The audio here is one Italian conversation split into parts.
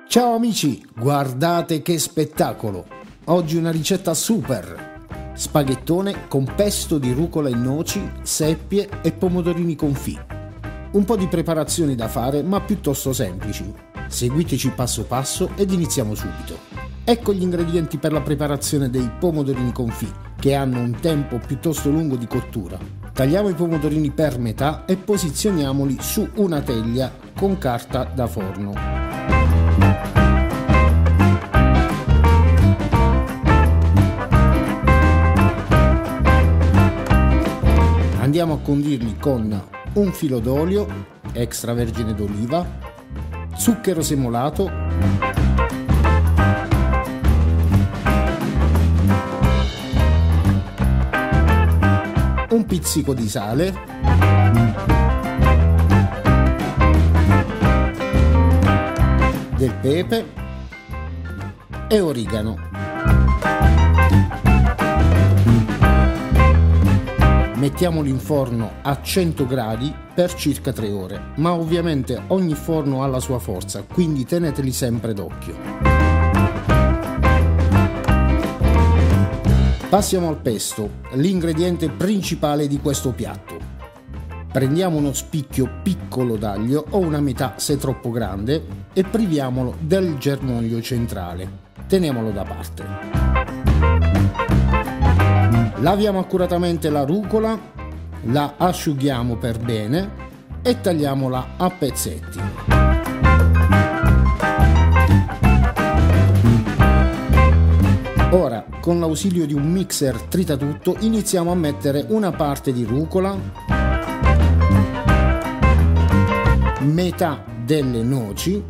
Ciao amici, guardate che spettacolo! Oggi una ricetta super! Spaghettone con pesto di rucola e noci, seppie e pomodorini confit. Un po' di preparazioni da fare, ma piuttosto semplici. Seguiteci passo passo ed iniziamo subito. Ecco gli ingredienti per la preparazione dei pomodorini confit, che hanno un tempo piuttosto lungo di cottura. Tagliamo i pomodorini per metà e posizioniamoli su una teglia con carta da forno. Andiamo a condirli con un filo d'olio extravergine d'oliva, zucchero semolato, un pizzico di sale, del pepe e origano. Mettiamoli in forno a 100 gradi per circa 3 ore, ma ovviamente ogni forno ha la sua forza, quindi teneteli sempre d'occhio. Passiamo al pesto, l'ingrediente principale di questo piatto. Prendiamo uno spicchio piccolo d'aglio o una metà se troppo grande e priviamolo del germoglio centrale. Teniamolo da parte. Laviamo accuratamente la rucola, la asciughiamo per bene e tagliamola a pezzetti. Ora, con l'ausilio di un mixer tritatutto, iniziamo a mettere una parte di rucola, metà delle noci,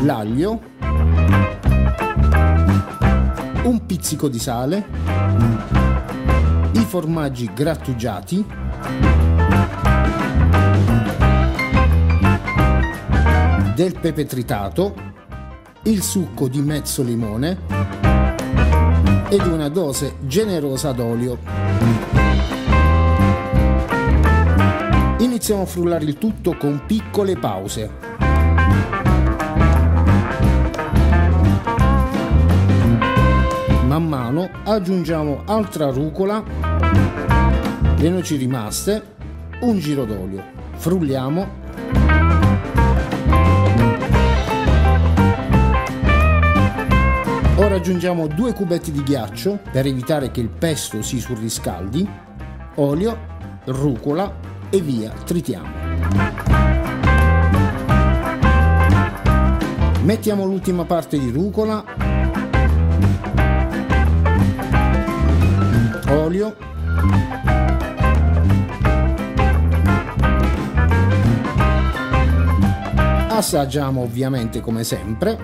l'aglio, un pizzico di sale, i formaggi grattugiati, del pepe tritato, il succo di mezzo limone ed una dose generosa d'olio. Iniziamo a frullare il tutto con piccole pause. Man mano aggiungiamo altra rucola, le noci rimaste, un giro d'olio. Frulliamo. Ora aggiungiamo 2 cubetti di ghiaccio per evitare che il pesto si surriscaldi, olio, rucola e via, tritiamo. Mettiamo l'ultima parte di rucola, olio, assaggiamo ovviamente come sempre,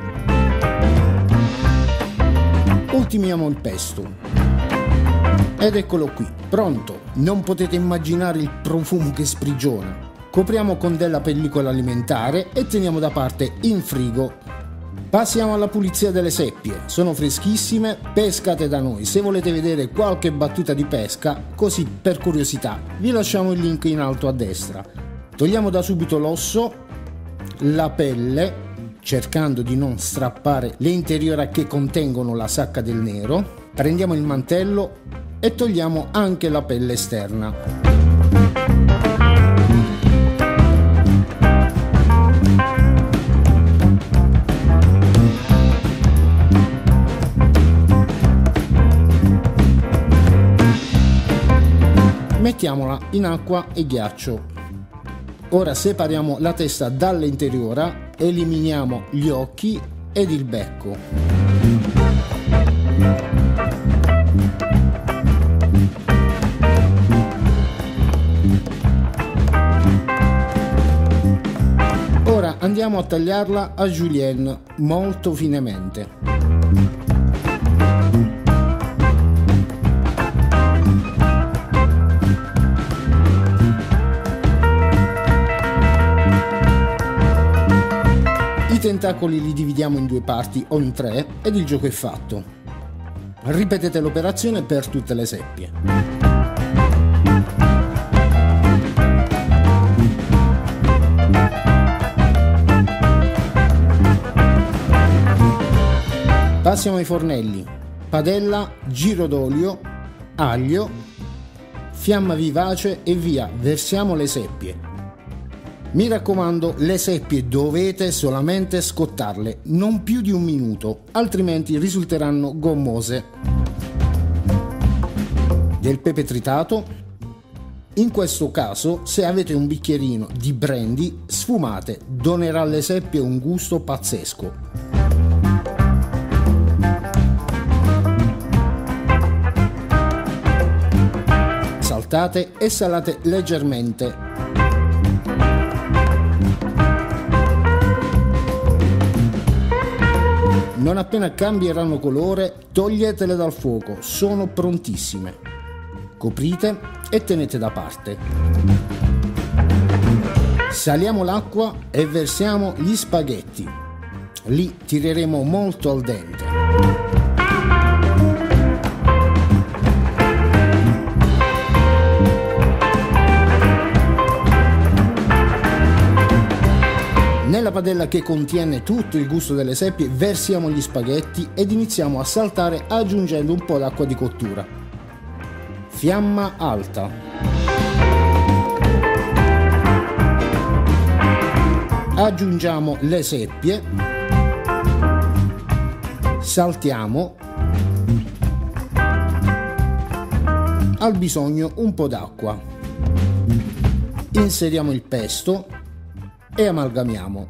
ultimiamo il pesto ed eccolo qui, pronto. Non potete immaginare il profumo che sprigiona. Copriamo con della pellicola alimentare e teniamo da parte in frigo. Passiamo alla pulizia delle seppie, sono freschissime, pescate da noi. Se volete vedere qualche battuta di pesca, così per curiosità, vi lasciamo il link in alto a destra. Togliamo da subito l'osso, la pelle, cercando di non strappare le interiora che contengono la sacca del nero. Prendiamo il mantello e togliamo anche la pelle esterna. Mettiamola in acqua e ghiaccio. Ora separiamo la testa dall'interiora, eliminiamo gli occhi ed il becco. Ora andiamo a tagliarla a julienne molto finemente. I tentacoli li dividiamo in 2 parti o in 3 ed il gioco è fatto. Ripetete l'operazione per tutte le seppie. Passiamo ai fornelli: padella, giro d'olio, aglio, fiamma vivace e via, versiamo le seppie. Mi raccomando, le seppie dovete solamente scottarle, non più di 1 minuto, altrimenti risulteranno gommose. Del pepe tritato. In questo caso, se avete un bicchierino di brandy, sfumate, donerà alle seppie un gusto pazzesco. Saltate e salate leggermente. Non appena cambieranno colore, toglietele dal fuoco, sono prontissime. Coprite e tenete da parte. Saliamo l'acqua e versiamo gli spaghetti. Li tireremo molto al dente. Nella padella che contiene tutto il gusto delle seppie versiamo gli spaghetti ed iniziamo a saltare aggiungendo un po' d'acqua di cottura. Fiamma alta. Aggiungiamo le seppie. Saltiamo. Al bisogno un po' d'acqua. Inseriamo il pesto e amalgamiamo.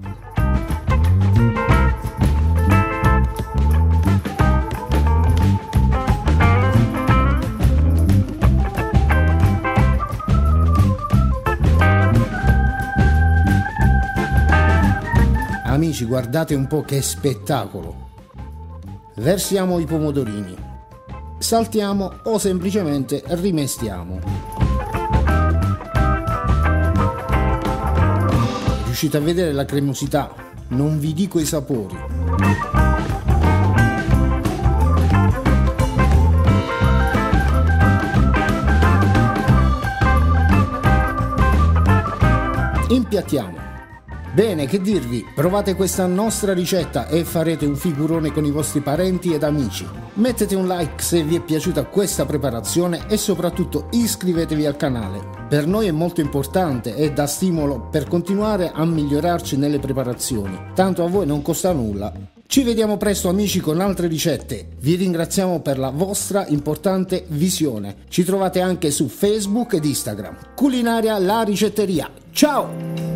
Amici, guardate un po' che spettacolo! Versiamo i pomodorini, saltiamo o semplicemente rimestiamo. Riuscite a vedere la cremosità? Non vi dico i sapori. Impiattiamo. Bene, che dirvi, provate questa nostra ricetta e farete un figurone con i vostri parenti ed amici. Mettete un like se vi è piaciuta questa preparazione e soprattutto iscrivetevi al canale. Per noi è molto importante e dà stimolo per continuare a migliorarci nelle preparazioni. Tanto a voi non costa nulla. Ci vediamo presto amici con altre ricette. Vi ringraziamo per la vostra importante visione. Ci trovate anche su Facebook ed Instagram. Culinaria La Ricetteria. Ciao!